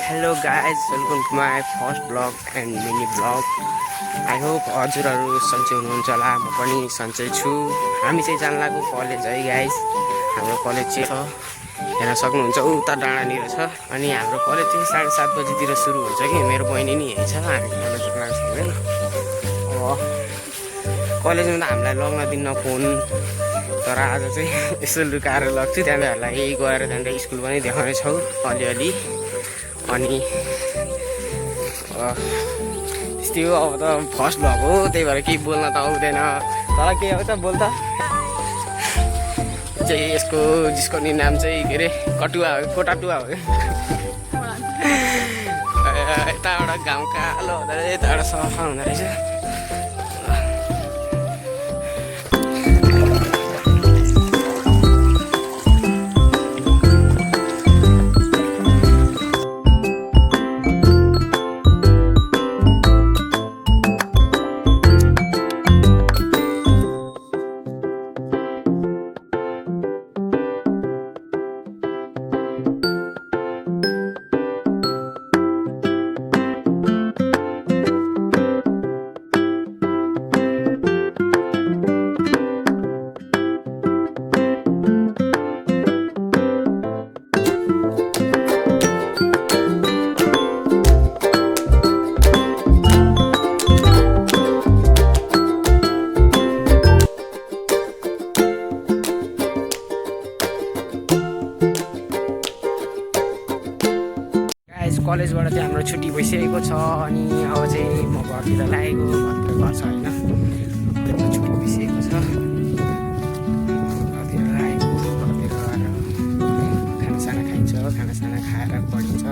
Hello guys, welcome to my first vlog and mini vlog. I hope हजुरहरू सन्चै हुनुहुन्छ होला, म पनि सन्चै छु। हामी चाहिँ जान लागेको कलेज है गाइस। हाम्रो कलेज चाहिँ हेर्न सक्नुहुन्छ उता डाँडानिर छ। अनि हाम्रो कलेज चाहिँ 7:30 बजीतिर सुरु हुन्छ कि मेरो बहिनी नि यही छ। हामी कलेज लाग्छौँ। अब कलेजमा त हामीलाई लग्न दिन्न फोन, तर आज चाहिँ यसो लुकाएर लग्छु। त्यहाँनिरहरूलाई यही गएर त्यहाँनिर स्कुल पनि देखाउने छौँ अलिअलि। अनि त्यस्तै हो। अब त फर्स्ट भ्लग हो, त्यही भएर केही बोल्न त आउँदैन। तर के हो त बोल त चाहिँ यसको जिस्को नाम चाहिँ के अरे कटुवा हो, कोटाटुवा हो। यताबाट घाम कालो हुँदो रहेछ, यताबाट सफा हुँदो रहेछ। कलेजबाट चाहिँ हाम्रो छुट्टी भइसकेको छ। अनि अब चाहिँ म घरतिर लागेको, घरतिर घर छ होइन, छुट्टी भइसकेको छ। घरतिर लागेको, घरतिर गएर खानासाना खाइन्छ, खानासाना खाएर पढिन्छ।